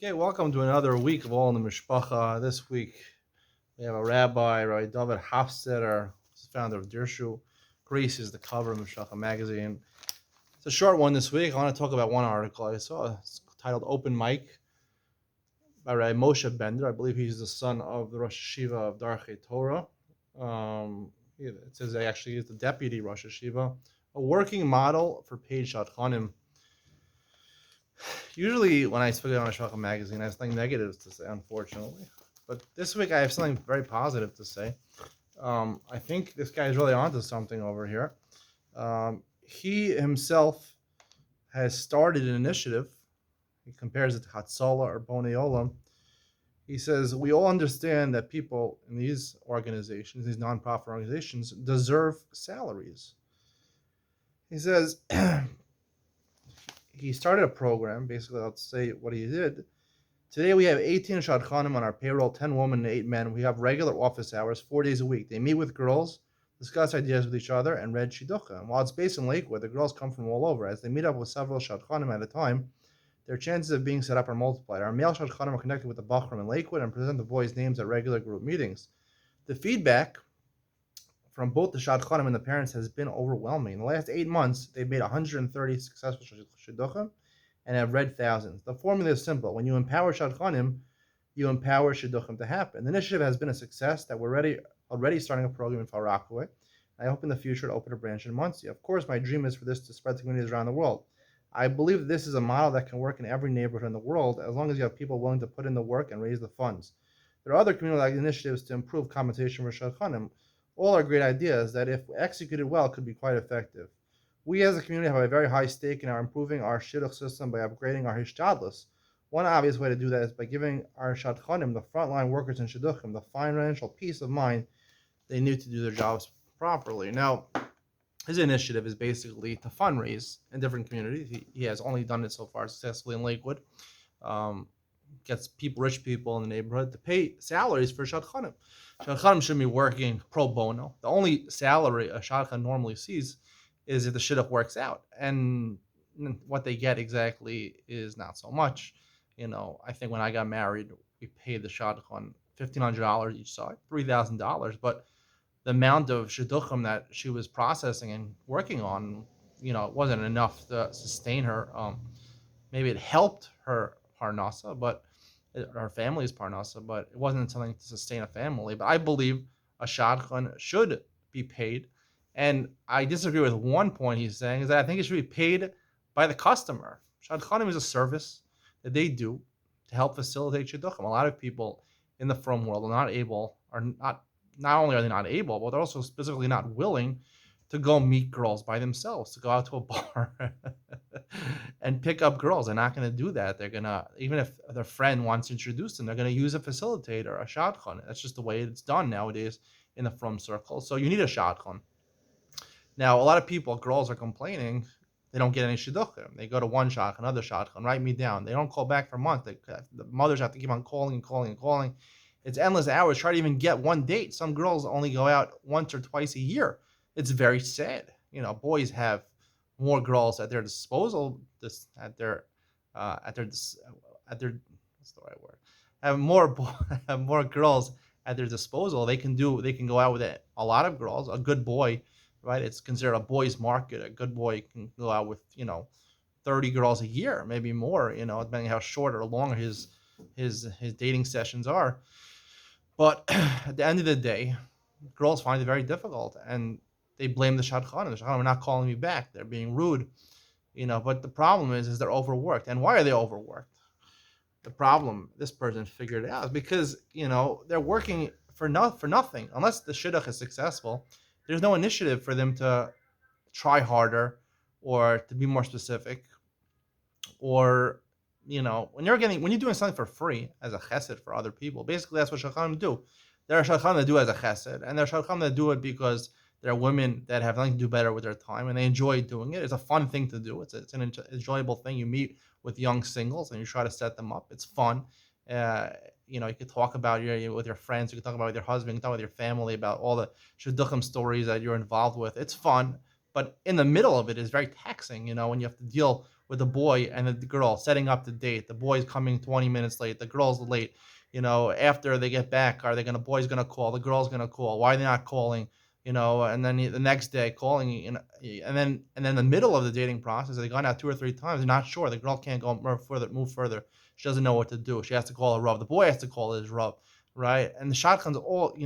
Okay, welcome to another week of All in the Mishpacha. This week we have a Rabbi David Hofstetter, who's the founder of Dirshu. Greece is the cover of Mishpacha magazine. It's a short one this week. I want to talk about one article I saw. It's titled Open Mic by Rabbi Moshe Bender. I believe he's the son of the Rosh Yeshiva of Darchei Torah. It says he actually is the deputy Rosh Yeshiva. A working model for paid Shadchanim. Usually when I speak on a Mishpacha magazine, I have something negative to say, unfortunately. But this week I have something very positive to say. I think this guy is really onto something over here. He himself has started an initiative. He compares it to Hatzalah or Bonei Olam. He says, we all understand that people in these organizations, these nonprofit organizations, deserve salaries. He says, he started a program. Basically, I'll say what he did. Today we have 18 Shadchanim on our payroll, 10 women and 8 men. We have regular office hours, 4 days a week. They meet with girls, discuss ideas with each other, and read Shidducha. And while it's based in Lakewood, the girls come from all over. As they meet up with several Shadchanim at a time, their chances of being set up are multiplied. Our male Shadchanim are connected with the Bachram in Lakewood and present the boys' names at regular group meetings. The feedback from both the Shadchanim and the parents has been overwhelming. In the last 8 months, they've made 130 successful Shidduchim and have read thousands. The formula is simple. When you empower Shadchanim, you empower Shidduchim to happen. The initiative has been a success that we're already starting a program in Far Rockaway. I hope in the future to open a branch in Muncie. Of course, my dream is for this to spread to communities around the world. I believe that this is a model that can work in every neighborhood in the world as long as you have people willing to put in the work and raise the funds. There are other community initiatives to improve compensation for Shadchanim. All are great ideas that, if executed well, could be quite effective. We as a community have a very high stake in our improving our shidduch system by upgrading our hishtadlus. One obvious way to do that is by giving our Shadchanim, the frontline workers in shidduchim, the financial peace of mind they need to do their jobs properly. Now, his initiative is basically to fundraise in different communities. He has only done it so far successfully in Lakewood. Gets rich people in the neighborhood to pay salaries for Shadchanim. Shadchanim should be working pro bono. The only salary a Shadchan normally sees is if the shidduch works out, and what they get exactly is not so much. I think when I got married, we paid the Shadchan $1,500 each side, $3,000, but the amount of shidduchim that she was processing and working on, it wasn't enough to sustain her. Maybe it helped her parnasa, but her family's parnasa, but it wasn't something to sustain a family. But I believe a shadchan should be paid, and I disagree with one point he's saying, is that I think it should be paid by the customer. Shadchanim is a service that they do to help facilitate shidduchim. A lot of people in the frum world not only are they not able, but they're also specifically not willing to go meet girls by themselves, to go out to a bar and pick up girls. They're not going to do that. They're going to, even if their friend wants to introduce them, they're going to use a facilitator, a shadchan. That's just the way it's done nowadays in the frum circle. So you need a shadchan. Now, a lot of people, girls are complaining they don't get any shidduchim. They go to one shadchan, another shadchan, write me down. They don't call back for a month. The mothers have to keep on calling and calling and calling. It's endless hours. Try to even get one date. Some girls only go out once or twice a year. It's very sad. Boys have more girls at their disposal. What's the right word? Have more girls at their disposal. They can go out with a lot of girls. A good boy, right? It's considered a boys' market. A good boy can go out with 30 girls a year, maybe more. Depending how short or long his dating sessions are. But at the end of the day, girls find it very difficult, and they blame the Shadchanim. The Shadchanim are not calling me back. They're being rude, But the problem is they're overworked. And why are they overworked? The problem, this person figured it out, is because, they're working for nothing. Unless the shidduch is successful, there's no initiative for them to try harder or to be more specific. Or, when you're doing something for free as a chesed for other people, basically that's what Shadchanim do. There are Shadchanim that do it as a chesed, and there are Shadchanim that do it because there are women that have nothing to do better with their time, and they enjoy doing it. It's a fun thing to do. It's an enjoyable thing. You meet with young singles, and you try to set them up. It's fun. You could talk about with your friends. You can talk about with your husband. You can talk with your family about all the shidduchim stories that you're involved with. It's fun, but in the middle of it is very taxing. When you have to deal with the boy and the girl setting up the date. The boy's coming 20 minutes late. The girl's late. After they get back, boy's gonna call, the girl's gonna call. Why are they not calling? And then the next day calling, and then the middle of the dating process, they've gone out 2 or 3 times. They're not sure. The girl can't go move further. She doesn't know what to do. She has to call a Rav. The boy has to call his Rav, right? And the shotguns all,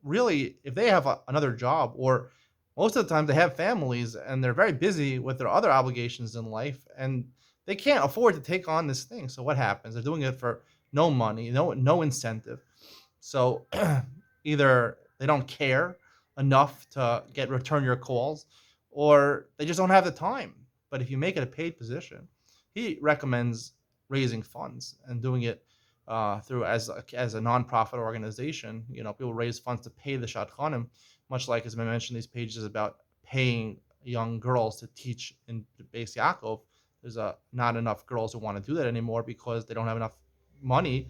really, if they have another job, or most of the time they have families and they're very busy with their other obligations in life, and they can't afford to take on this thing. So what happens? They're doing it for no money, no incentive. So either they don't care enough to return your calls, or they just don't have the time. But if you make it a paid position, he recommends raising funds and doing it through as a nonprofit organization. People raise funds to pay the Shadchanim, much like, as I mentioned, these pages about paying young girls to teach in Beis Yaakov. There's not enough girls who want to do that anymore because they don't have enough money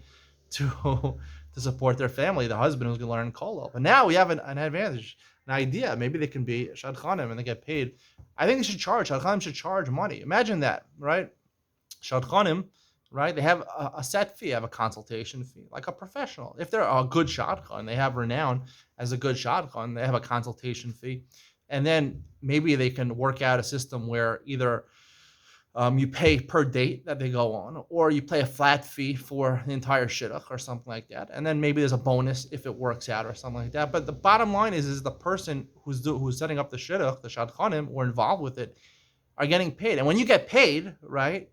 to to support their family, the husband who's going to learn Kollel. But now we have an advantage, an idea. Maybe they can be Shadchanim and they get paid. I think Shadchanim should charge money. Imagine that, right? Shadchanim, right? They have a set fee, have a consultation fee, like a professional. If they're a good shadchan, they have renown as a good shadchan, they have a consultation fee. And then maybe they can work out a system where either you pay per date that they go on, or you pay a flat fee for the entire shidduch or something like that. And then maybe there's a bonus if it works out or something like that. But the bottom line is the person who's setting up the shidduch, the shadchanim, or involved with it, are getting paid. And when you get paid, right,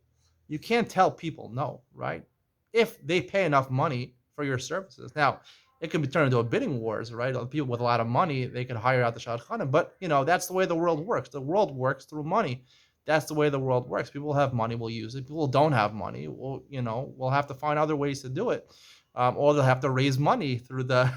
you can't tell people no, right? If they pay enough money for your services. Now, it can be turned into a bidding wars, right? People with a lot of money, they can hire out the shadchanim. But, that's the way the world works. The world works through money. That's the way the world works. People have money, will use it. People don't have money, we'll have to find other ways to do it. Or they'll have to raise money through the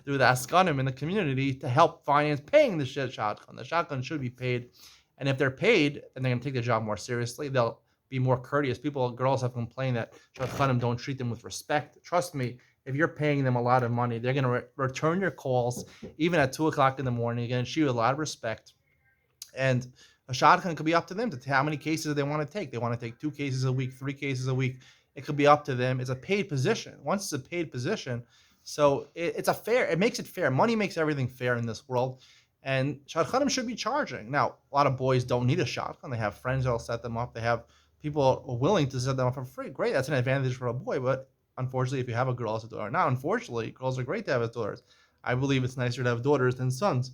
through the askanim in the community to help finance paying the shadchan. The shadchan should be paid. And if they're paid and they're going to take their job more seriously, they'll be more courteous. Girls have complained that shadchanim don't treat them with respect. Trust me, if you're paying them a lot of money, they're going to return your calls, even at 2 o'clock in the morning. They're going to show you a lot of respect. And a shadchan could be up to them to how many cases they want to take. They want to take 2 cases a week, 3 cases a week. It could be up to them. It's a paid position. Once it's a paid position, so it makes it fair. Money makes everything fair in this world. And shadchanim should be charging. Now, a lot of boys don't need a shadchan. They have friends that'll set them up. They have people willing to set them up for free. Great, that's an advantage for a boy. But unfortunately, if you have a girl as a daughter, not unfortunately, girls are great to have as daughters. I believe it's nicer to have daughters than sons.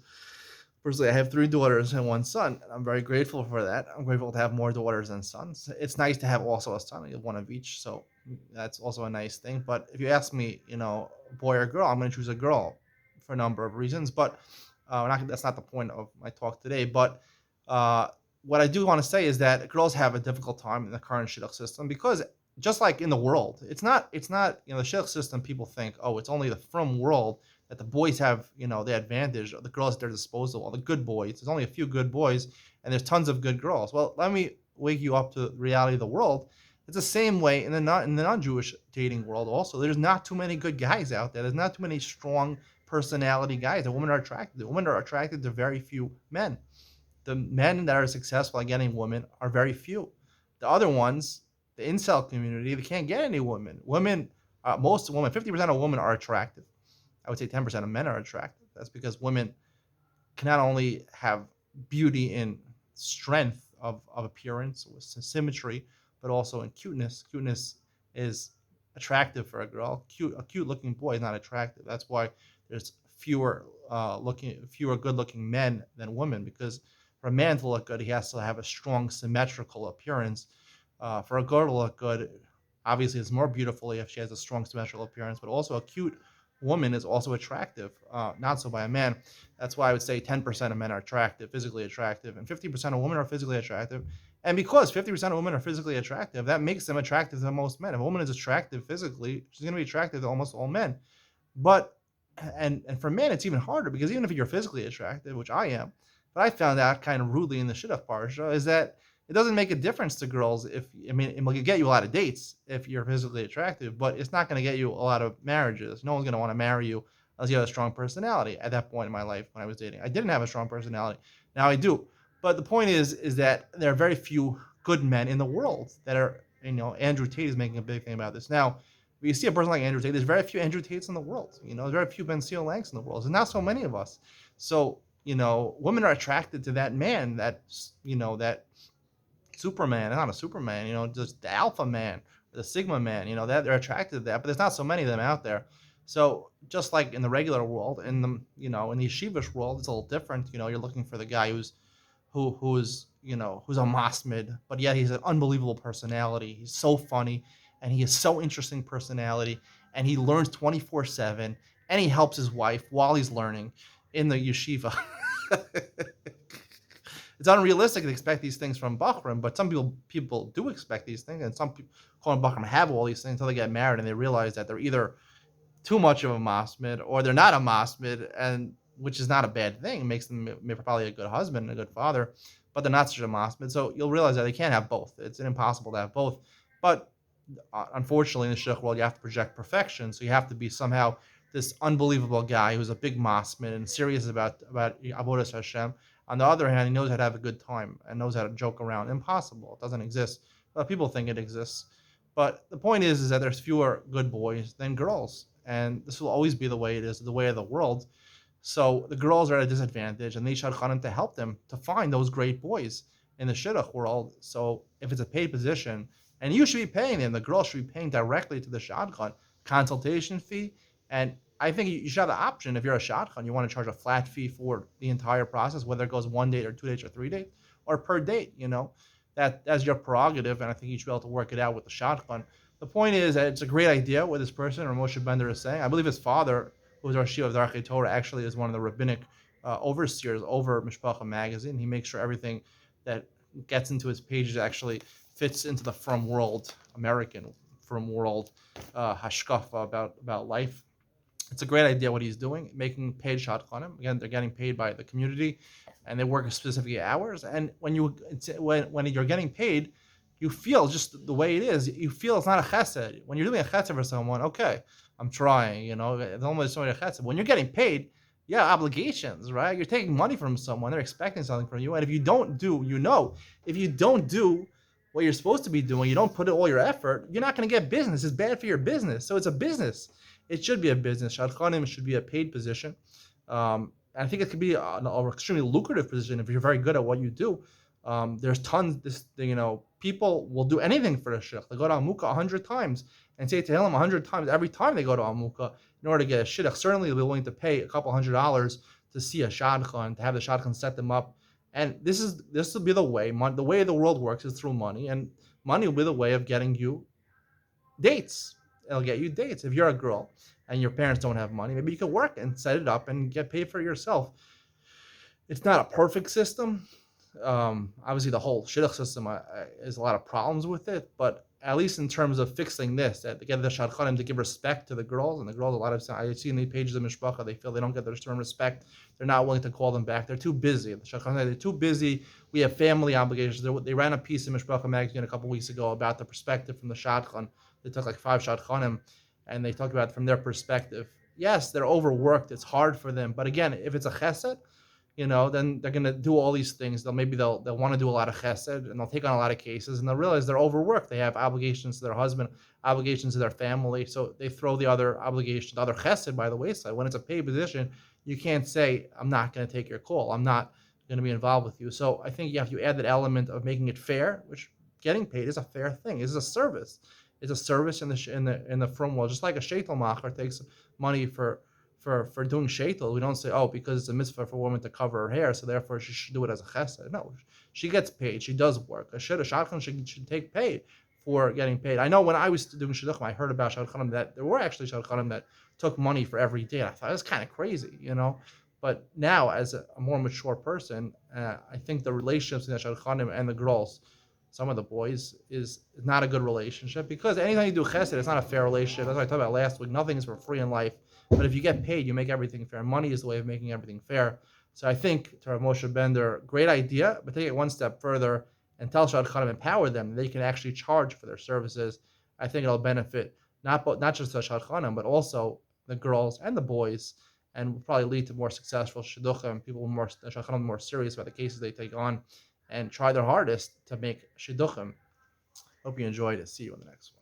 Personally, I have 3 daughters and 1 son, and I'm very grateful for that. I'm grateful to have more daughters than sons. It's nice to have also a son, one of each, so that's also a nice thing. But if you ask me, boy or girl, I'm going to choose a girl for a number of reasons. But that's not the point of my talk today. But what I do want to say is that girls have a difficult time in the current shidduch system because, just like in the world, it's not the shidduch system. People think, oh, it's only the frum world that the boys have, the advantage of the girls at their disposal, all the good boys. There's only a few good boys, and there's tons of good girls. Well, let me wake you up to the reality of the world. It's the same way in the non-Jewish dating world also. There's not too many good guys out there. There's not too many strong personality guys that women are attracted to. Women are attracted to very few men. The men that are successful at getting women are very few. The other ones, the incel community, they can't get any women. Most women, 50% of women are attractive. I would say 10% of men are attractive. That's because women can not only have beauty in strength of appearance, with symmetry, but also in cuteness. Cuteness is attractive for a girl. A cute looking boy is not attractive. That's why there's fewer good looking men than women, because for a man to look good, he has to have a strong symmetrical appearance. For a girl to look good, obviously it's more beautiful if she has a strong symmetrical appearance, but also a cute woman is also attractive, not so by a man. That's why I would say 10% of men are attractive, physically attractive, and 50% of women are physically attractive. And because 50% of women are physically attractive, that makes them attractive to most men. If a woman is attractive physically, she's going to be attractive to almost all men. But and for men, it's even harder, because even if you're physically attractive, which I am, but I found out kind of rudely in the shidduch parsha, is that it doesn't make a difference to girls it will get you a lot of dates if you're physically attractive, but it's not going to get you a lot of marriages. No one's going to want to marry you unless you have a strong personality. At that point in my life when I was dating, I didn't have a strong personality. Now I do. But the point is that there are very few good men in the world that are, Andrew Tate is making a big thing about this. Now, when you see a person like Andrew Tate, there's very few Andrew Tates in the world. There's very few Ben Seal Lanks in the world. There's not so many of us. So, women are attracted to that man, that Superman, not a Superman, just the Alpha man, the Sigma man, that they're attracted to that, but there's not so many of them out there. So just like in the regular world, in the yeshivish world, it's a little different. You're looking for the guy who's a masmid, but yet he's an unbelievable personality. He's so funny, and he has so interesting personality, and he learns 24/7, and he helps his wife while he's learning in the yeshiva. It's unrealistic to expect these things from Bachram, but some people do expect these things, and some people calling Bachram have all these things until they get married and they realize that they're either too much of a masmid or they're not a masmid, and which is not a bad thing. It makes them probably a good husband and a good father, but they're not such a masmid. So you'll realize that they can't have both. It's impossible to have both. But unfortunately, in the shidduch world, you have to project perfection. So you have to be somehow this unbelievable guy who's a big masmid and serious about avodas Hashem. On the other hand, he knows how to have a good time and knows how to joke around. Impossible. It doesn't exist. But people think it exists. But the point is that there's fewer good boys than girls. And this will always be the way it is, the way of the world. So the girls are at a disadvantage, and they need Shadchanim to help them to find those great boys in the shidduch world. So if it's a paid position, and you should be paying them, the girl should be paying directly to the Shadchan, consultation fee. And I think you should have the option, if you're a Shadchan, you want to charge a flat fee for the entire process, whether it goes 1 date or 2 dates or 3 dates, or per date, that's your prerogative, and I think you should be able to work it out with the Shadchan. The point is that it's a great idea what this person, or Moshe Bender, is saying. I believe his father, who was our Shiva of Darkei Torah, actually is one of the rabbinic overseers over Mishpacha magazine. He makes sure everything that gets into his pages actually fits into the From World, American From World hashkafa about life. It's a great idea what he's doing, making paid Shadchanim. Again, they're getting paid by the community, and they work specific hours. And when you're getting paid, you feel just the way it is. You feel it's not a chesed. When you're doing a chesed for someone, okay, I'm trying. It's almost a chesed. When you're getting paid, obligations, right? You're taking money from someone. They're expecting something from you, and if you don't do, if you don't do what you're supposed to be doing, you don't put in all your effort, you're not going to get business. It's bad for your business. So it's a business. It should be a business. Shadchanim should be a paid position. I think it could be an extremely lucrative position if you're very good at what you do. There's tons. People will do anything for the shidduch. They go to Amukah 100 times and say Tehillim 100 times every time they go to Amukah in order to get a shidduch. Certainly, they'll be willing to pay a couple $100 to see a shadchan, to have the shadchan set them up. And this will be the way. The way the world works is through money, and money will be the way of getting you dates. It'll get you dates. If you're a girl and your parents don't have money, maybe you can work and set it up and get paid for it yourself. It's not a perfect system. Obviously, the whole shidduch system is a lot of problems with it, but at least in terms of fixing this, that to get the Shadchanim to give respect to the girls, and the girls, a lot of times, I see in the pages of Mishpacha, they feel they don't get their certain respect. They're not willing to call them back. They're too busy. The Shadchanim, they're too busy. We have family obligations. They ran a piece in Mishpacha magazine a couple weeks ago about the perspective from the Shadchan. They took like 5 Shadchanim, and they talked about it from their perspective. Yes, they're overworked. It's hard for them. But again, if it's a chesed, then they're going to do all these things. They'll want to do a lot of chesed, and they'll take on a lot of cases, and they'll realize they're overworked. They have obligations to their husband, obligations to their family, so they throw the other obligations, the other chesed by the wayside. When it's a paid position, you can't say, I'm not going to take your call. I'm not going to be involved with you. So I think you have to add that element of making it fair, which getting paid is a fair thing. It's a service. It's a service in the from world, just like a sheitel macher takes money for doing sheitel. We don't say, because it's a mitzvah for a woman to cover her hair, so therefore she should do it as a chesed. No, she gets paid. She does work. A shadchan should take paid for getting paid. I know when I was doing shidduchim, I heard about shadchanim that there were actually shadchanim that took money for every day. I thought that's kind of crazy, But now, as a more mature person, I think the relationships between the shadchanim and the girls, some of the boys, is not a good relationship, because anytime you do chesed, it's not a fair relationship. That's what I talked about last week. Nothing is for free in life. But if you get paid, you make everything fair. Money is the way of making everything fair. So I think, to Rav Moshe Bender, great idea, but take it one step further and tell Shadchanim, empower them. They can actually charge for their services. I think it'll benefit not just the Shadchanim, but also the girls and the boys, and will probably lead to more successful shidduchim, Shadchanim more serious about the cases they take on, and try their hardest to make shidduchim. Hope you enjoyed it. See you in the next one.